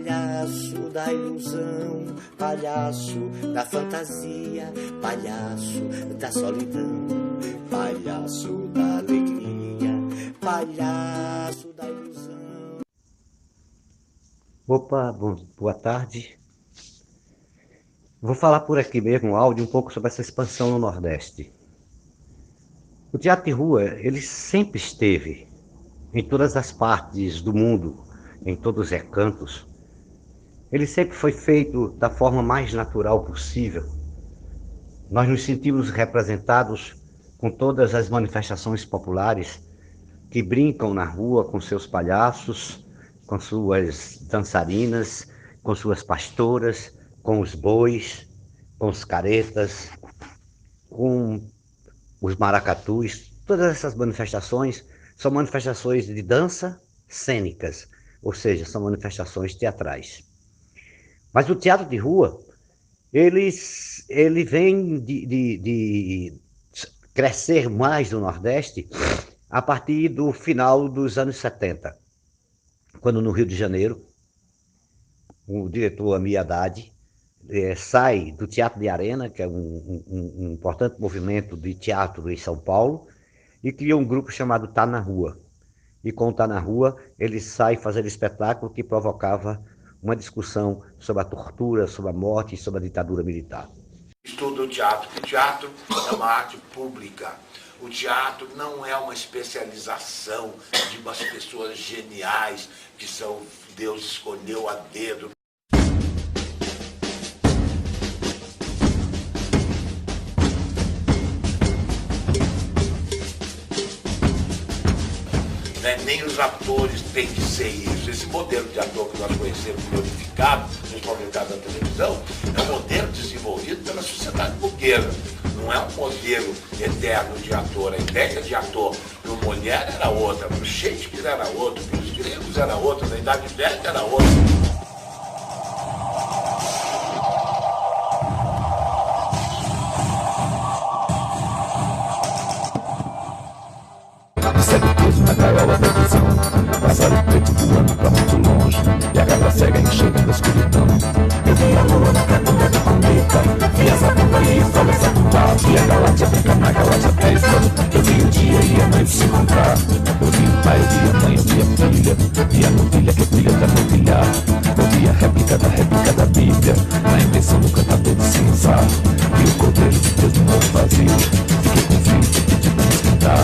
palhaço da ilusão, palhaço da fantasia, palhaço da solidão, palhaço da alegria, palhaço da ilusão. Opa, boa tarde. Vou falar por aqui mesmo, áudio, um pouco sobre essa expansão no Nordeste. O teatro de rua, ele sempre esteve em todas as partes do mundo, em todos os recantos. Ele sempre foi feito da forma mais natural possível. Nós nos sentimos representados com todas as manifestações populares que brincam na rua com seus palhaços, com suas dançarinas, com suas pastoras, com os bois, com os caretas, com os maracatus. Todas essas manifestações são manifestações de dança cênicas, ou seja, são manifestações teatrais. Mas o teatro de rua, ele vem de crescer mais no Nordeste a partir do final dos anos 70, quando no Rio de Janeiro, o diretor Amir Haddad sai do Teatro de Arena, que é um importante movimento de teatro em São Paulo, e cria um grupo chamado Tá na Rua. E com o Tá na Rua, ele sai fazendo espetáculo que provocava uma discussão sobre a tortura, sobre a morte e sobre a ditadura militar. Estudo o teatro, porque o teatro é uma arte pública. O teatro não é uma especialização de umas pessoas geniais que Deus escolheu a dedo. Nem os atores têm que ser isso. Esse modelo de ator que nós conhecemos glorificado, principalmente da televisão, é um modelo desenvolvido pela sociedade burguesa. Não é um modelo eterno de ator. A ideia de ator para o Molière era outra, para o Shakespeare era outro, para os gregos era outra, na Idade Média era outra. Segue preso na gaiola da visão, pássaro preto voando pra muito longe, e a cabra cega enxergando a escuridão. Eu vi a lua na catunda do cometa, vi a zabumba e o sol executar, vi a galáxia brincar na galáxia 10. Eu vi o dia e a noite se encontrar, eu vi o pai, eu vi a mãe, eu vi a filha, vi a novilha que brilha pra novilhar, eu vi a réplica da Bíblia, na intenção do cantador de cinza, vi o cordeiro de Deus no mundo vazio, fiquei com frio, pedi pra me esquentar.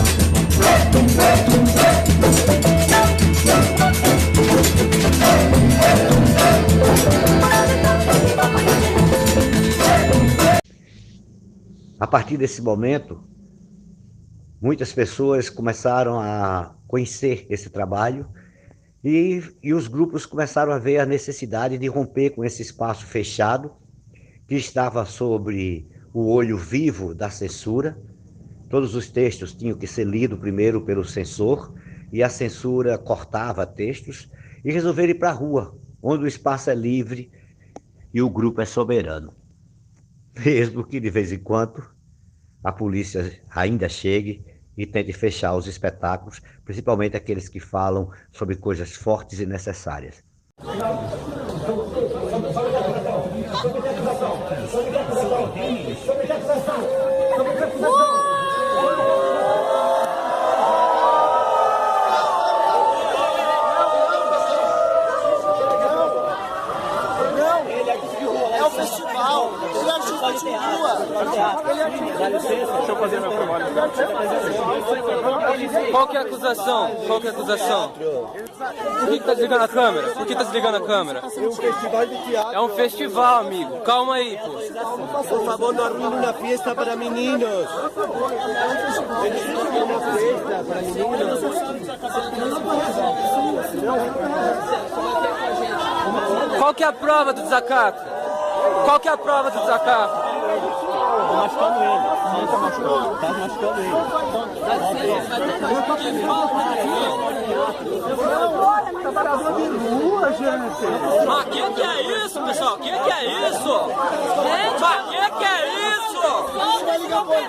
A partir desse momento, muitas pessoas começaram a conhecer esse trabalho e os grupos começaram a ver a necessidade de romper com esse espaço fechado que estava sobre o olho vivo da censura. Todos os textos tinham que ser lidos primeiro pelo censor, e a censura cortava textos, e resolveram ir para a rua, onde o espaço é livre e o grupo é soberano. Mesmo que de vez em quando a polícia ainda chegue e tente fechar os espetáculos, principalmente aqueles que falam sobre coisas fortes e necessárias. Deixa eu fazer meu trabalho. Qual que é a acusação? Qual que é a acusação? Por que tá desligando a câmera? Por que tá desligando a câmera? É um festival de teatro. É um festival, amigo. Calma aí, pô. Por favor, não arruine uma festa para meninos. Eles ficam uma festa para meninos. Qual que é a prova do desacato? Qual que é a prova do desacato? Tô machucando ele. Não tá machucando. Tá machucando ele. Trabalhador de rua, gente. Mas que é isso, pessoal? Que é isso? Mas que é isso?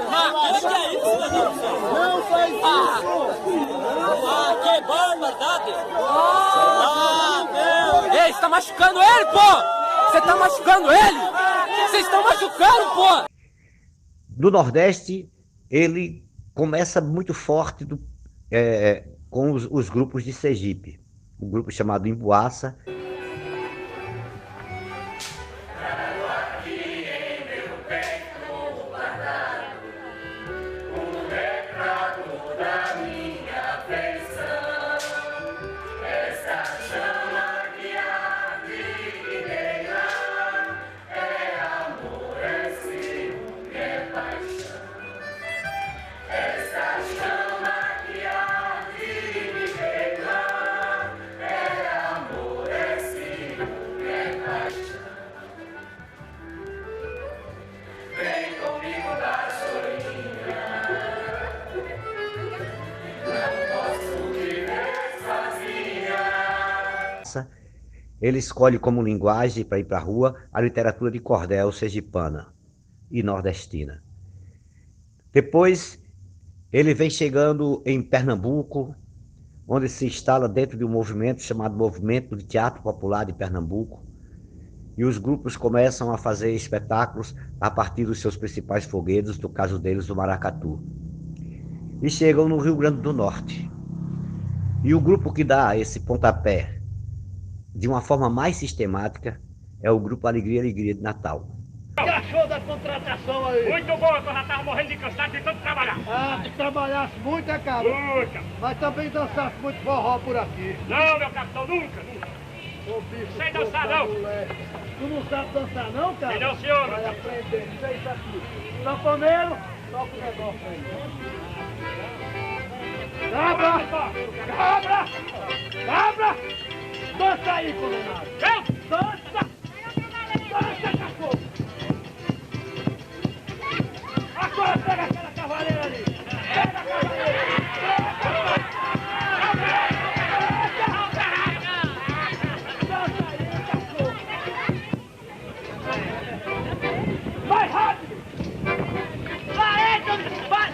Mas que é isso, meu Deus do céu? Não faz isso. Que barbaridade! Meu! Ei, Ei, você tá machucando ele, pô! Você tá machucando ele! Vocês estão machucando, pô! Do Nordeste, ele começa muito forte com os grupos de Sergipe. Um grupo chamado Emboaça. Ele escolhe como linguagem para ir para a rua a literatura de cordel sergipana e nordestina. Depois, ele vem chegando em Pernambuco, onde se instala dentro de um movimento chamado Movimento de Teatro Popular de Pernambuco, e os grupos começam a fazer espetáculos a partir dos seus principais foguedos, no caso deles, o maracatu. E chegam no Rio Grande do Norte. E o grupo que dá esse pontapé de uma forma mais sistemática é o Grupo Alegria Alegria de Natal. O que achou da contratação aí? Muito boa, que eu já estava morrendo de cansado de tanto trabalhar. Ah, tu trabalhasse muito, é, cara? Muita. Mas também dançasse muito forró por aqui. Não, meu capitão, nunca. Ô, bicho, Sei todo dançar, da não. mulher. Tu não sabe dançar, não, cara? Sei não, senhor. Vai aprender, isso aí, isso aqui. Sanfoneiro, toca o negócio aí. Cabra! Cabra! Cabra! Dança aí, condenado! Dança! Dança, cachorro! Agora pega aquela cavaleira ali! Pega a cavaleira! Dança aí, cachorro! Mais rápido! Vai, vai!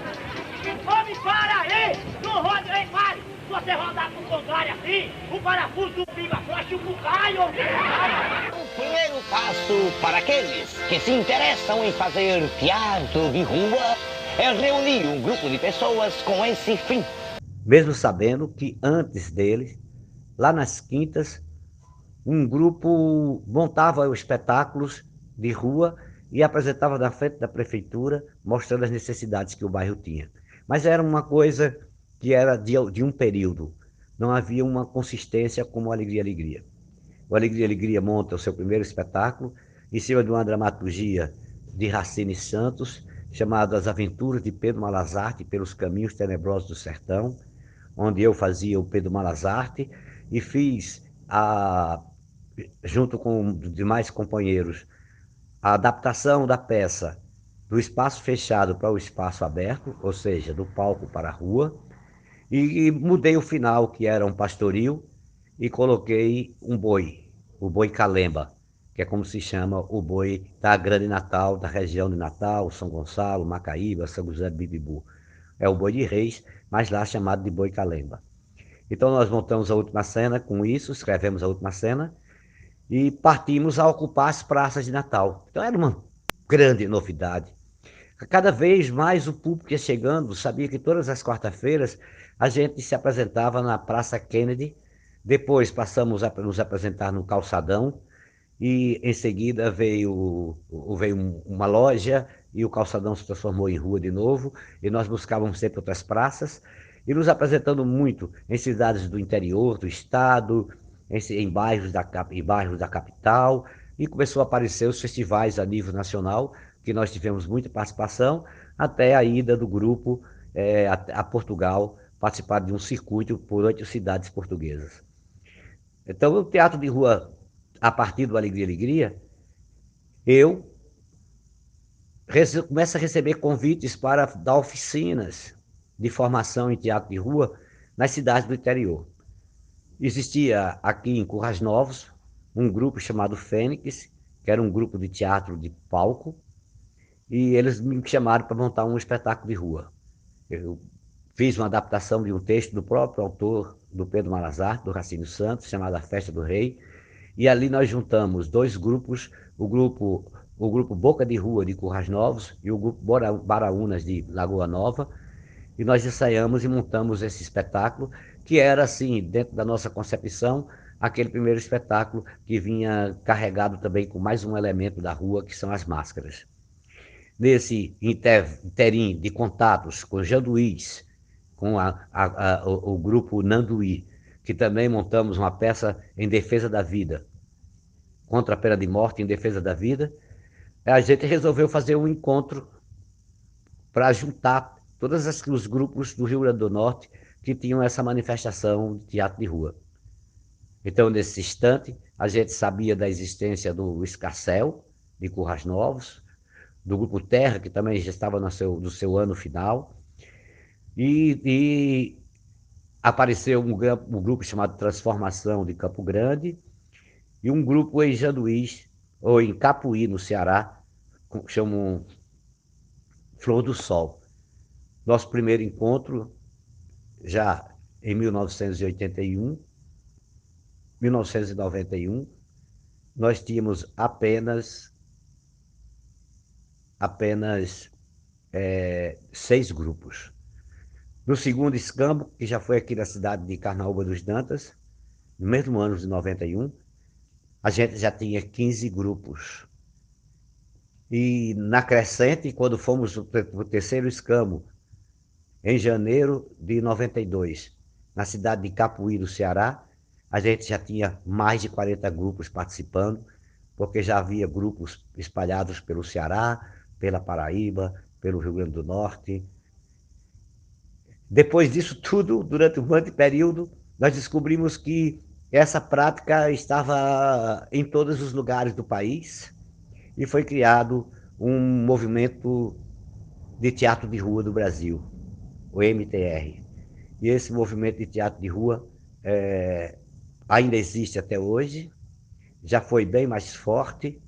Homem, para aí! Não roda, ei, pare! Se você rodar com o contrário assim, o parafuso do pinga flecha o caio! O primeiro passo para aqueles que se interessam em fazer teatro de rua é reunir um grupo de pessoas com esse fim. Mesmo sabendo que antes dele, lá nas quintas, um grupo montava espetáculos de rua e apresentava na frente da prefeitura, mostrando as necessidades que o bairro tinha. Mas era uma coisa que era de um período, não havia uma consistência como o Alegria Alegria. O Alegria Alegria monta o seu primeiro espetáculo em cima de uma dramaturgia de Racine Santos, chamada As Aventuras de Pedro Malazarte pelos Caminhos Tenebrosos do Sertão, onde eu fazia o Pedro Malazarte e fiz, junto com demais companheiros, a adaptação da peça do espaço fechado para o espaço aberto, ou seja, do palco para a rua, e mudei o final, que era um pastoril, e coloquei um boi, o boi calemba, que é como se chama o boi da Grande Natal, da região de Natal, São Gonçalo, Macaíba, São José do Bibibu. É o boi de reis, mas lá chamado de boi calemba. Então nós montamos a última cena com isso, escrevemos a última cena, e partimos a ocupar as praças de Natal. Então era uma grande novidade. Cada vez mais o público ia chegando, sabia que todas as quarta-feiras a gente se apresentava na Praça Kennedy, depois passamos a nos apresentar no Calçadão, e em seguida veio uma loja, e o Calçadão se transformou em rua de novo, e nós buscávamos sempre outras praças, e nos apresentando muito em cidades do interior, do estado, em bairros da capital, e começou a aparecer os festivais a nível nacional, que nós tivemos muita participação, até a ida do grupo a Portugal, participar de um circuito por 8 cidades portuguesas. Então, o teatro de rua, a partir do Alegria Alegria, eu começo a receber convites para dar oficinas de formação em teatro de rua nas cidades do interior. Existia aqui em Currais Novos um grupo chamado Fênix, que era um grupo de teatro de palco, e eles me chamaram para montar um espetáculo de rua. Eu fiz uma adaptação de um texto do próprio autor, do Pedro Malazarte, do Racine Santos, chamado A Festa do Rei, e ali nós juntamos dois grupos, o grupo Boca de Rua de Currais Novos e o grupo Baraúnas de Lagoa Nova, e nós ensaiamos e montamos esse espetáculo, que era, assim, dentro da nossa concepção, aquele primeiro espetáculo que vinha carregado também com mais um elemento da rua, que são as máscaras. Nesse interim de contatos com Janduís, com o grupo Nanduí, que também montamos uma peça em defesa da vida, contra a pena de morte, em defesa da vida, a gente resolveu fazer um encontro para juntar todos os grupos do Rio Grande do Norte que tinham essa manifestação de teatro de rua. Então, nesse instante, a gente sabia da existência do Escarcel, de Currais Novos, do Grupo Terra, que também já estava no seu ano final, e apareceu um grupo chamado Transformação de Campo Grande, e um grupo em Janduís, ou em Capuí, no Ceará, chamam Flor do Sol. Nosso primeiro encontro, já em 1991, nós tínhamos apenas 6 grupos. No segundo escambo, que já foi aqui na cidade de Carnaúba dos Dantas, no mesmo ano de 91, a gente já tinha 15 grupos. E na crescente, quando fomos para o terceiro escambo, em janeiro de 92, na cidade de Capuí, do Ceará, a gente já tinha mais de 40 grupos participando, porque já havia grupos espalhados pelo Ceará, pela Paraíba, pelo Rio Grande do Norte. Depois disso tudo, durante um grande período, nós descobrimos que essa prática estava em todos os lugares do país e foi criado um movimento de teatro de rua do Brasil, o MTR. E esse movimento de teatro de rua ainda existe até hoje, já foi bem mais forte,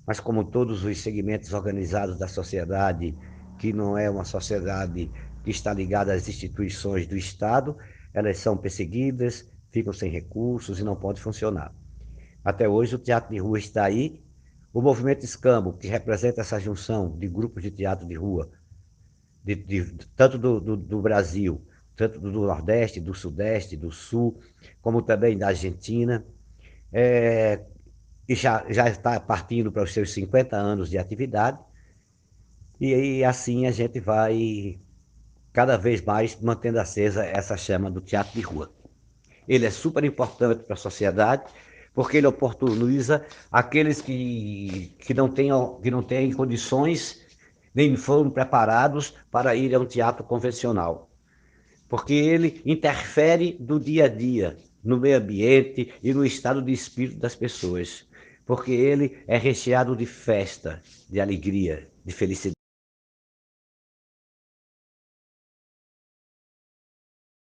mas como todos os segmentos organizados da sociedade, que não é uma sociedade que está ligada às instituições do Estado, elas são perseguidas, ficam sem recursos e não podem funcionar. Até hoje o teatro de rua está aí. O movimento Escambo, que representa essa junção de grupos de teatro de rua, tanto do Brasil, tanto do Nordeste, do Sudeste, do Sul, como também da Argentina, e já está partindo para os seus 50 anos de atividade, e assim a gente vai cada vez mais mantendo acesa essa chama do teatro de rua. Ele é super importante para a sociedade, porque ele oportuniza aqueles que não têm condições, nem foram preparados para ir a um teatro convencional. Porque ele interfere no dia a dia, no meio ambiente e no estado de espírito das pessoas. Porque ele é recheado de festa, de alegria, de felicidade.